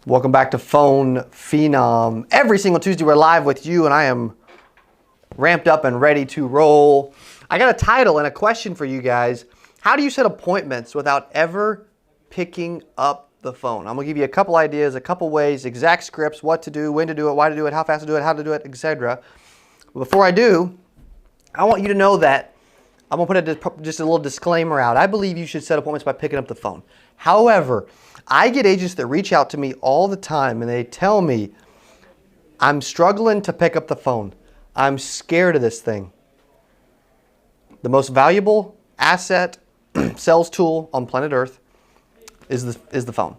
Welcome back to Phone Phenom. Every single Tuesday we're live with you, and I am ramped up and ready to roll. I got a title and a question for you guys. How do you set appointments without ever picking up the phone? I'm gonna give you a couple ideas, a couple ways, exact scripts, what to do, when to do it, why to do it, how fast to do it, how to do it, etc. Before I do, I want you to know that I'm gonna put just a little disclaimer out. I believe you should set appointments by picking up the phone. However, I get agents that reach out to me all the time and they tell me, I'm struggling to pick up the phone. I'm scared of this thing. The most valuable asset, sales tool on planet Earth is the phone.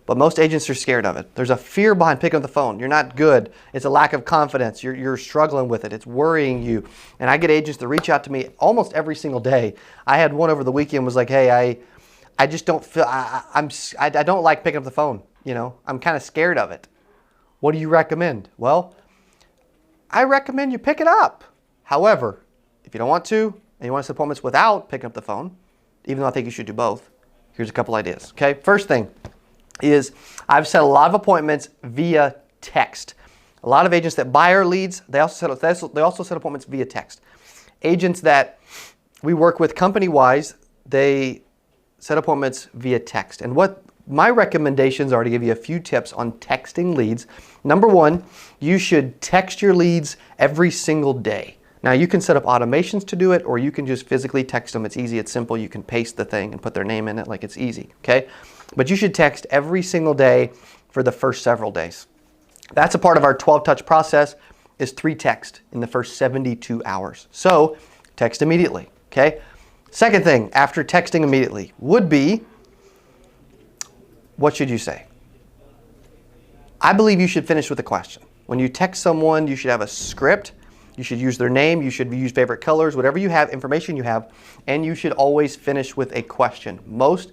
But most agents are scared of it. There's a fear behind picking up the phone. You're not good. It's a lack of confidence. You're struggling with it. It's worrying you. And I get agents that reach out to me almost every single day. I had one over the weekend was like, hey, I just don't feel, I don't like picking up the phone. You know, I'm kind of scared of it. What do you recommend? Well, I recommend you pick it up. However, if you don't want to, and you want to set appointments without picking up the phone, even though I think you should do both, here's a couple ideas. Okay, first thing is I've set a lot of appointments via text. A lot of agents that buy our leads, they also set appointments via text. Agents that we work with company-wise, they set appointments via text. And what my recommendations are to give you a few tips on texting leads. Number one, you should text your leads every single day. Now you can set up automations to do it, or you can just physically text them. It's easy, it's simple. You can paste the thing and put their name in it, like it's easy, okay? But you should text every single day for the first several days. That's a part of our 12-touch process, is 3 texts in the first 72 hours. So text immediately, okay? Second thing after texting immediately would be, what should you say? I believe you should finish with a question. When you text someone, you should have a script. You should use their name. You should use favorite colors, whatever you have, information you have, and you should always finish with a question. Most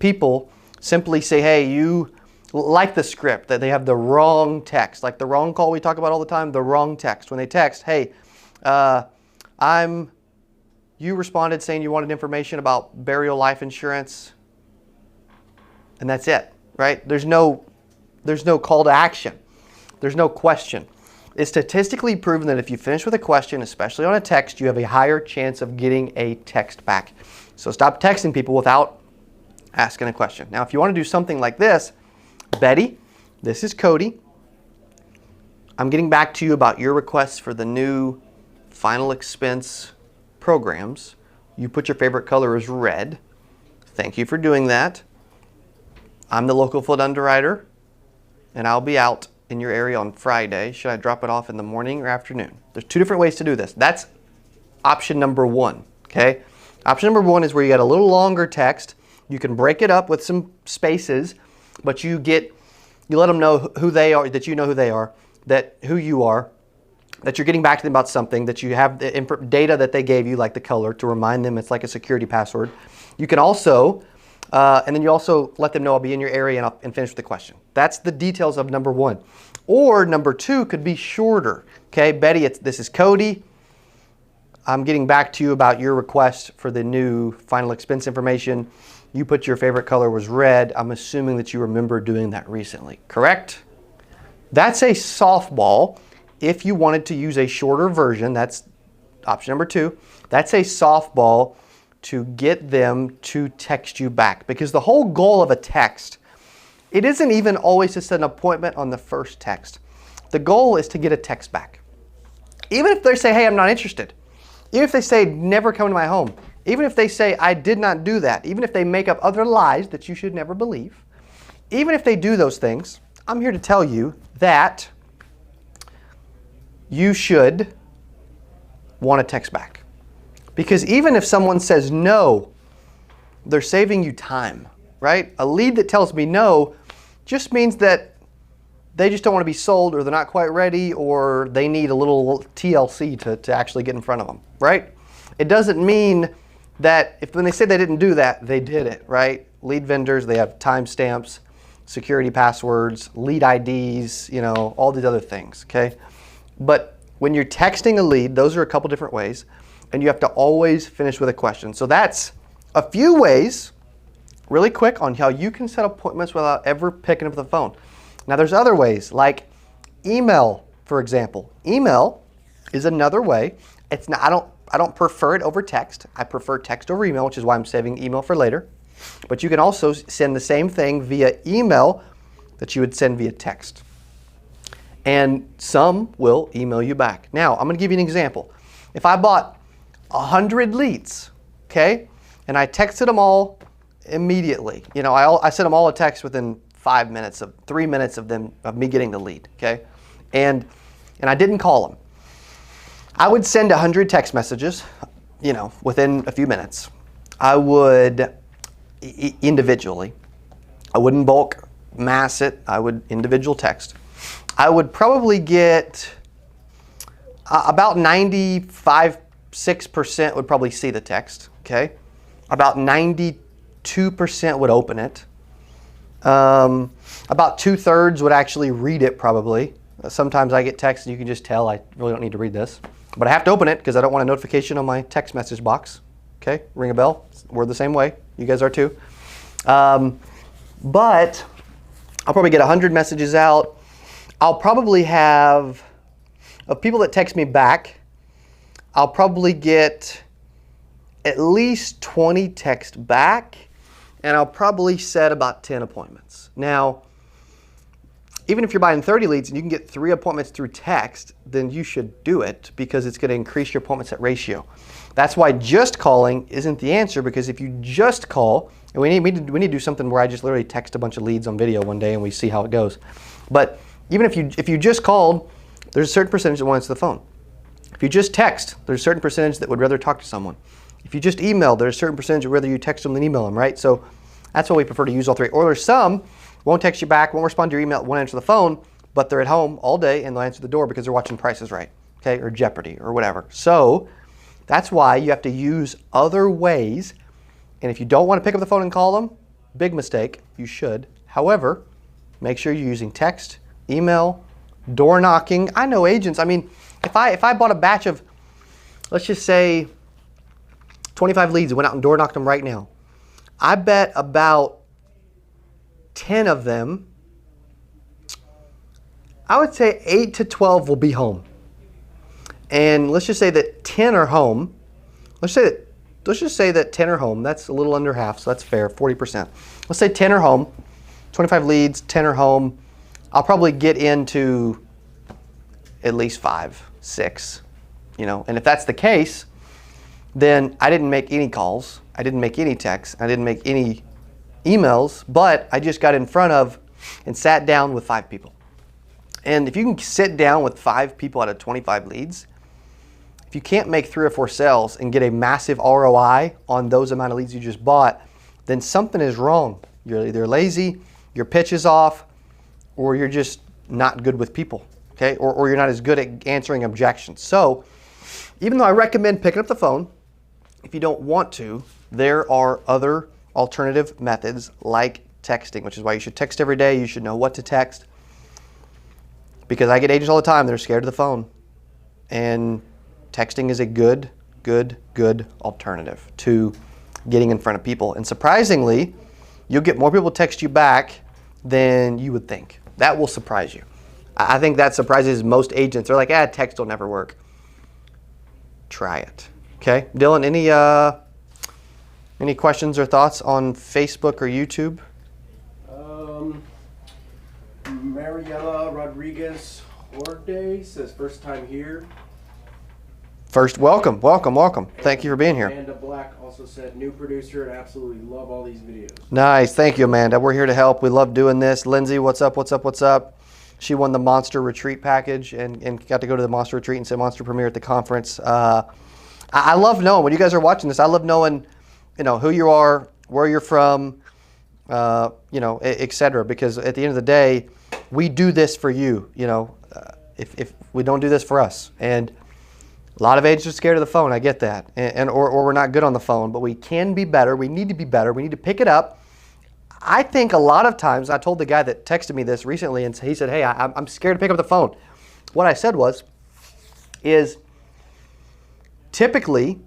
people simply say, hey, you like the script, that they have the wrong text, like the wrong call we talk about all the time, the wrong text. When they text, hey, you responded saying you wanted information about burial life insurance, and that's it, right? There's no call to action. There's no question. It's statistically proven that if you finish with a question, especially on a text, you have a higher chance of getting a text back. So stop texting people without asking a question. Now, if you want to do something like this, Betty, this is Cody. I'm getting back to you about your requests for the new final expense programs. You put your favorite color as red. Thank you for doing that. I'm the local flood underwriter, and I'll be out in your area on Friday. Should I drop it off in the morning or afternoon? There's 2 different ways to do this. That's option number 1, okay? Option number 1 is where you got a little longer text. You can break it up with some spaces, but you let them know who they are, that you know who they are, who you are, that you're getting back to them about something, that you have the data that they gave you, like the color, to remind them it's like a security password. You can also, and then you also let them know I'll be in your area and finish with the question. That's the details of number 1. Or number 2 could be shorter. Okay, Betty, this is Cody. I'm getting back to you about your request for the new final expense information. You put your favorite color was red. I'm assuming that you remember doing that recently, correct? That's a softball. If you wanted to use a shorter version, that's option number 2. That's a softball to get them to text you back. Because the whole goal of a text, it isn't even always to set an appointment on the first text. The goal is to get a text back. Even if they say, hey, I'm not interested. Even if they say, never come to my home. Even if they say, I did not do that. Even if they make up other lies that you should never believe. Even if they do those things, I'm here to tell you that you should want to text back. Because even if someone says no, they're saving you time, right? A lead that tells me no just means that they just don't want to be sold, or they're not quite ready, or they need a little TLC to actually get in front of them, right? It doesn't mean that when they say they didn't do that, they did it, right? Lead vendors, they have timestamps, security passwords, lead IDs, all these other things, okay? But when you're texting a lead, those are a couple different ways, and you have to always finish with a question. So that's a few ways, really quick, on how you can set appointments without ever picking up the phone. Now there's other ways, like email, for example. Email is another way. It's not, I don't prefer it over text. I prefer text over email, which is why I'm saving email for later. But you can also send the same thing via email that you would send via text. And some will email you back. Now, I'm going to give you an example. If I bought 100 leads, okay, and I texted them all immediately, I sent them all a text within 3 minutes of me getting the lead, okay, and I didn't call them. I would send 100 text messages, within a few minutes. I would individually. I wouldn't bulk mass it. I would individual text. I would probably get about 6% would probably see the text, okay? About 92% would open it. About 2/3 would actually read it probably. Sometimes I get text and you can just tell I really don't need to read this. But I have to open it because I don't want a notification on my text message box. Okay, ring a bell. We're the same way. You guys are too. But I'll probably get 100 messages out. I'll probably have, of people that text me back, I'll probably get at least 20 text back, and I'll probably set about 10 appointments. Now, even if you're buying 30 leads and you can get 3 appointments through text, then you should do it because it's going to increase your appointment set ratio. That's why just calling isn't the answer, because if you just call, and we need to do something where I just literally text a bunch of leads on video one day and we see how it goes. But even if you just called, there's a certain percentage that want to answer the phone. If you just text, there's a certain percentage that would rather talk to someone. If you just email, there's a certain percentage of whether you text them than email them, right? So that's why we prefer to use all 3. Or there's some won't text you back, won't respond to your email, won't answer the phone, but they're at home all day and they'll answer the door because they're watching Price is Right, okay, or Jeopardy or whatever. So that's why you have to use other ways. And if you don't want to pick up the phone and call them, big mistake, you should. However, make sure you're using text, email, door knocking. I know agents, if I bought a batch of, let's just say 25 leads and went out and door knocked them right now, I bet about 10 of them, I would say 8 to 12 will be home. And let's just say that 10 are home. Let's just say that 10 are home. That's a little under half, so that's fair, 40%. Let's say 10 are home, 25 leads, 10 are home. I'll probably get into at least 5, 6, And if that's the case, then I didn't make any calls. I didn't make any texts. I didn't make any emails, but I just got in front of and sat down with 5 people. And if you can sit down with 5 people out of 25 leads, if you can't make 3 or 4 sales and get a massive ROI on those amount of leads you just bought, then something is wrong. You're either lazy, your pitch is off, or you're just not good with people, okay? Or you're not as good at answering objections. So even though I recommend picking up the phone, if you don't want to, there are other alternative methods like texting, which is why you should text every day. You should know what to text. Because I get agents all the time, they're scared of the phone. And texting is a good alternative to getting in front of people. And surprisingly, you'll get more people text you back than you would think. That will surprise you. I think that surprises most agents. They're like, text will never work. Try it. Okay, Dylan, any questions or thoughts on Facebook or YouTube? Mariela Rodriguez Horde says first time here. First, welcome. Thank you for being here. Amanda Black also said new producer and absolutely love all these videos. Nice, thank you, Amanda. We're here to help. We love doing this. Lindsay, what's up? She won the Monster Retreat package and got to go to the Monster Retreat and say Monster Premiere at the conference. I love knowing, when you guys are watching this, I love knowing, who you are, where you're from, etc. Because at the end of the day, we do this for you, if we don't do this for us. And a lot of agents are scared of the phone. I get that. Or we're not good on the phone, but we can be better. We need to be better. We need to pick it up. I think a lot of times, I told the guy that texted me this recently, and he said, hey, I'm scared to pick up the phone. What I said is typically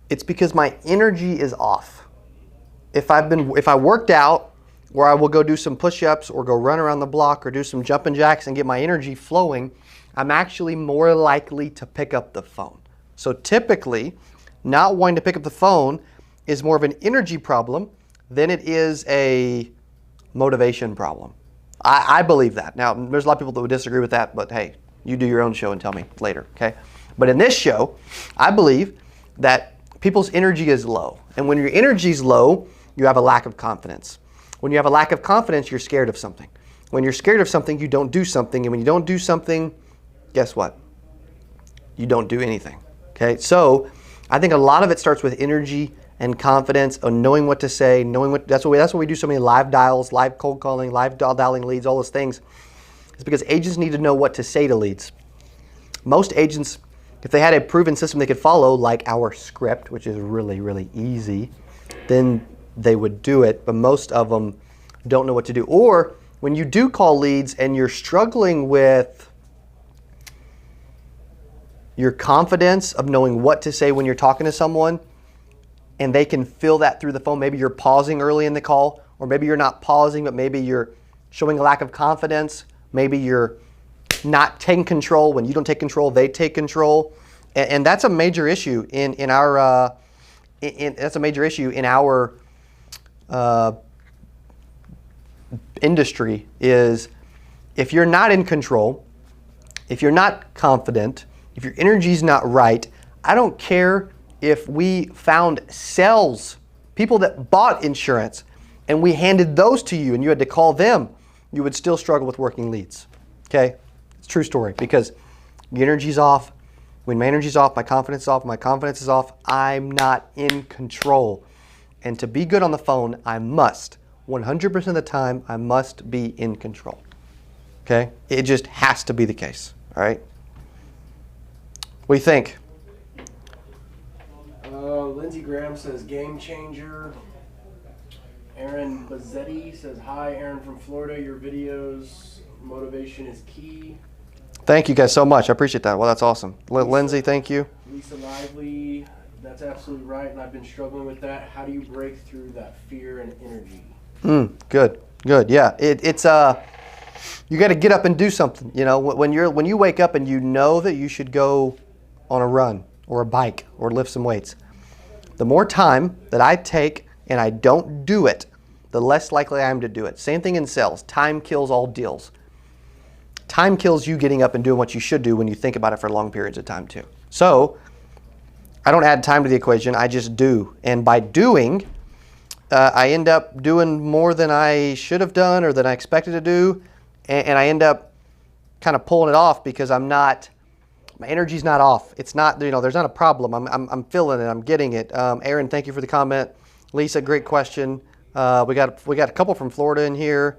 it's because my energy is off. If I worked out where I will go do some push-ups or go run around the block or do some jumping jacks and get my energy flowing, I'm actually more likely to pick up the phone. So typically, not wanting to pick up the phone is more of an energy problem than it is a motivation problem. I believe that. Now, there's a lot of people that would disagree with that, but hey, you do your own show and tell me later, okay? But in this show, I believe that people's energy is low. And when your energy is low, you have a lack of confidence. When you have a lack of confidence, you're scared of something. When you're scared of something, you don't do something. And when you don't do something, guess what? You don't do anything, okay? So I think a lot of it starts with energy and confidence, on knowing what to say, that's why we do so many live dials, live cold calling, live dialing leads, all those things. It's because agents need to know what to say to leads. Most agents, if they had a proven system they could follow, like our script, which is really, really easy, then they would do it, but most of them don't know what to do. Or when you do call leads and you're struggling with your confidence of knowing what to say when you're talking to someone, and they can feel that through the phone. Maybe you're pausing early in the call, or maybe you're not pausing, but maybe you're showing a lack of confidence. Maybe you're not taking control. When you don't take control, they take control. And that's a major issue in our industry, is if you're not in control, if you're not confident, if your energy's not right, I don't care if we found sales, people that bought insurance, and we handed those to you and you had to call them, you would still struggle with working leads, okay? It's a true story, because your energy's off. When my energy's off, my confidence is off. My confidence is off, I'm not in control. And to be good on the phone, I must, 100% of the time, I must be in control, okay? It just has to be the case, all right? What do you think? Lindsey Graham says game changer. Aaron Bazzetti says hi. Aaron from Florida, your videos, motivation is key. Thank you guys so much. I appreciate that. Well, that's awesome. Lindsay, thank you. Lisa Lively, that's absolutely right, and I've been struggling with that. How do you break through that fear and energy? Good. Yeah, it's you got to get up and do something. You know, when you wake up and you know that you should go on a run or a bike or lift some weights, the more time that I take and I don't do it, the less likely I am to do it. Same thing in sales. Time kills all deals. Time kills you getting up and doing what you should do when you think about it for long periods of time too. So I don't add time to the equation, I just do. And by doing, I end up doing more than I should have done or than I expected to do. And I end up kind of pulling it off because my energy's not off. It's not, there's not a problem. I'm feeling it. I'm getting it. Aaron, thank you for the comment. Lisa, great question. We got a couple from Florida in here.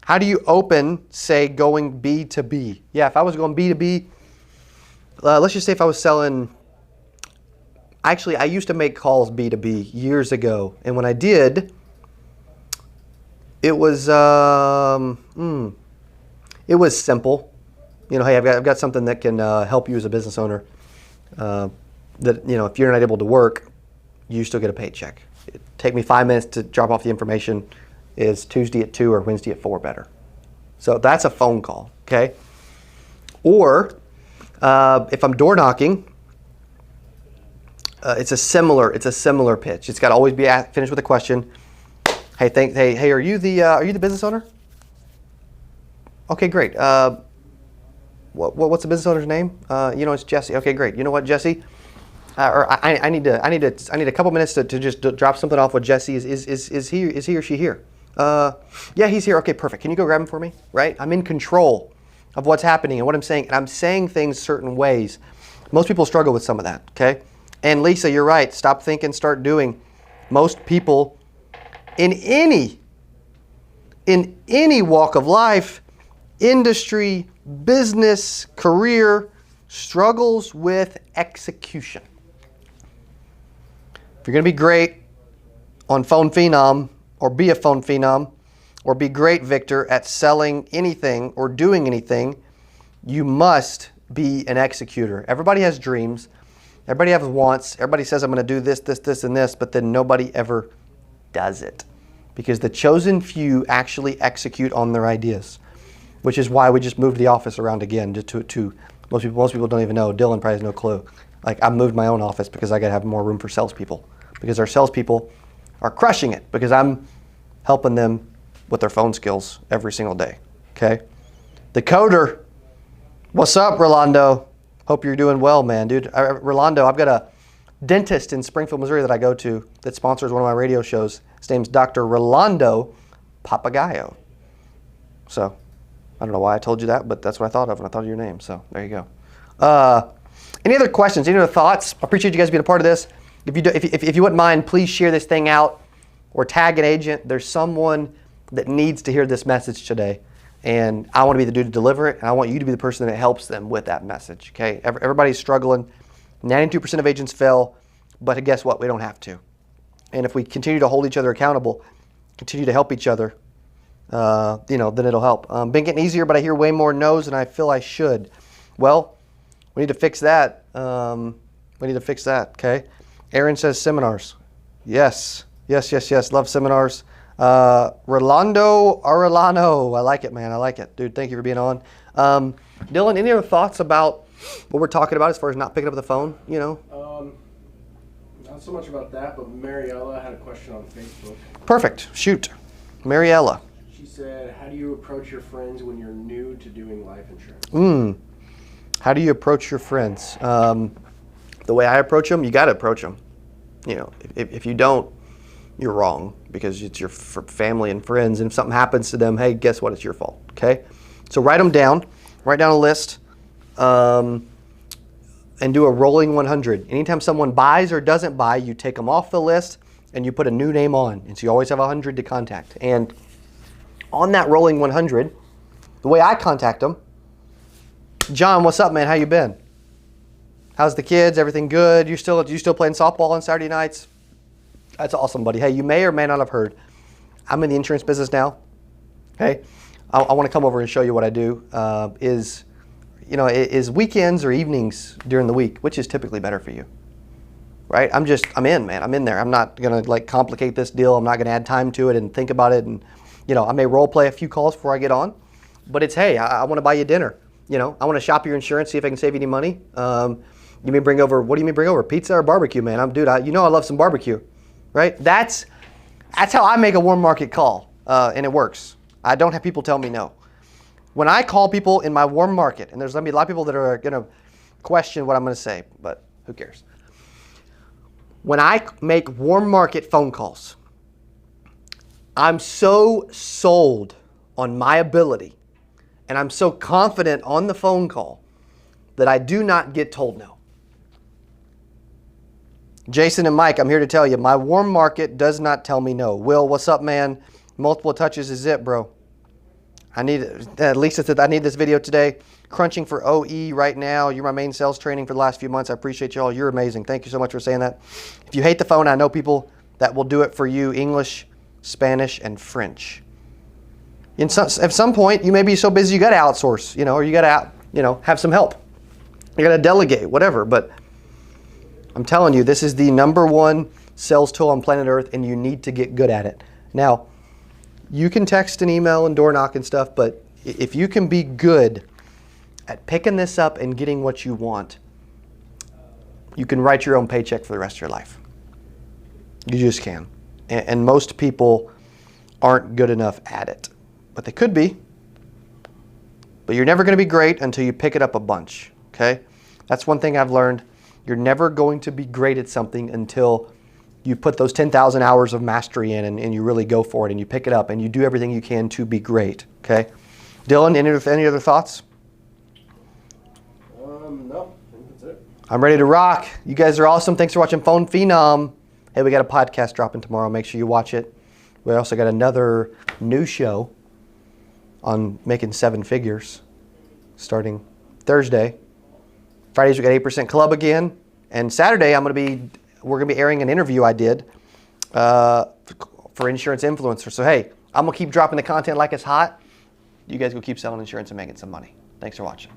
How do you open, say, going B to B? Yeah, if I was going B to B, let's just say if I was selling. Actually, I used to make calls B to B years ago, and when I did, it was simple. Hey, I've got something that can help you as a business owner. That if you're not able to work, you still get a paycheck. It take me 5 minutes to drop off the information. Is Tuesday at 2 or Wednesday at 4 better? So that's a phone call, okay? Or if I'm door knocking, it's a similar pitch. It's got to always be finished with a question. Hey, are you the business owner? Okay, great. What's the business owner's name? It's Jesse. Okay, great. You know what, Jesse? I need a couple minutes to just drop something off with Jesse. Is he or she here? Yeah, he's here. Okay, perfect. Can you go grab him for me? Right? I'm in control of what's happening and what I'm saying, and I'm saying things certain ways. Most people struggle with some of that. Okay. And Lisa, you're right. Stop thinking, start doing. Most people in any walk of life, industry, business, career, struggles with execution. If you're going to be great on Phone Phenom, or be a Phone Phenom, or be great, Victor, at selling anything or doing anything, you must be an executor. Everybody has dreams. Everybody has wants. Everybody says, I'm going to do this, this, this, and this, but then nobody ever does it. because the chosen few actually execute on their ideas, which is why we just moved the office around again. Just to most people don't even know. Dylan probably has no clue. Like, I moved my own office because I got to have more room for salespeople, because our salespeople are crushing it because I'm helping them with their phone skills every single day. Okay, the coder. What's up, Rolando? Hope you're doing well, man, dude. Rolando, I've got a dentist in Springfield, Missouri that I go to that sponsors one of my radio shows. His name's Dr. Rolando Papagayo. So, I don't know why I told you that, but that's what I thought of when I thought of your name. So, there you go. Any other questions? Any other thoughts? I appreciate you guys being a part of this. If you wouldn't mind, please share this thing out or tag an agent. There's someone that needs to hear this message today. And I want to be the dude to deliver it, and I want you to be the person that helps them with that message, okay? Everybody's struggling. 92% of agents fail, but guess what? We don't have to. And if we continue to hold each other accountable, continue to help each other, then it'll help. Been getting easier, but I hear way more no's than I feel I should. Well, we need to fix that. Okay? Aaron says seminars. Yes. Love seminars. Rolando Arellano. I like it, man. I like it. Dude, thank you for being on. Dylan, any other thoughts about what we're talking about as far as not picking up the phone, Not so much about that, but Mariella had a question on Facebook. Perfect. Shoot. Mariella. She said, how do you approach your friends when you're new to doing life insurance? How do you approach your friends? The way I approach them, you got to approach them. If you don't, you're wrong, because it's your family and friends, and if something happens to them, hey, guess what? It's your fault, okay? So write them down. Write down a list and do a rolling 100. Anytime someone buys or doesn't buy, you take them off the list and you put a new name on, and so you always have 100 to contact. And on that rolling 100, the way I contact them, John, what's up, man? How you been? How's the kids? Everything good? You still playing softball on Saturday nights? That's awesome, buddy. Hey, you may or may not have heard, I'm in the insurance business now. Okay, I want to come over and show you what I do. Is weekends or evenings during the week, which is typically better for you, right? I'm in, man. I'm in there. I'm not gonna complicate this deal. I'm not gonna add time to it and think about it. And I may role play a few calls before I get on, but it's, hey, I want to buy you dinner. I want to shop your insurance, see if I can save you any money. You may bring over. What do you mean bring over? Pizza or barbecue, man? I love some barbecue. Right? That's how I make a warm market call, and it works. I don't have people tell me no. When I call people in my warm market, and there's going to be a lot of people that are going to question what I'm going to say, but who cares? When I make warm market phone calls, I'm so sold on my ability, and I'm so confident on the phone call that I do not get told no. Jason and Mike, I'm here to tell you, my warm market does not tell me no. Will, what's up, man? Multiple touches is it, bro. Lisa said, I need this video today. Crunching for OE right now. You're my main sales training for the last few months. I appreciate you all. You're amazing. Thank you so much for saying that. If you hate the phone, I know people that will do it for you. English, Spanish, and French. At some point, you may be so busy you got to outsource, or you got to, have some help. You got to delegate, whatever. But I'm telling you, this is the #1 sales tool on planet Earth, and you need to get good at it. Now, you can text and email and door knock and stuff, but if you can be good at picking this up and getting what you want, you can write your own paycheck for the rest of your life. You just can. And most people aren't good enough at it, but they could be. But you're never going to be great until you pick it up a bunch, okay? That's one thing I've learned. You're never going to be great at something until you put those 10,000 hours of mastery in and you really go for it and you pick it up and you do everything you can to be great, okay? Dylan, any other thoughts? No, I think that's it. I'm ready to rock. You guys are awesome. Thanks for watching Phone Phenom. Hey, we got a podcast dropping tomorrow. Make sure you watch it. We also got another new show on making 7 figures starting Thursday. Fridays we got 8% Club again, and Saturday we're gonna be airing an interview I did for insurance influencers. So hey, I'm gonna keep dropping the content like it's hot. You guys go keep selling insurance and making some money. Thanks for watching.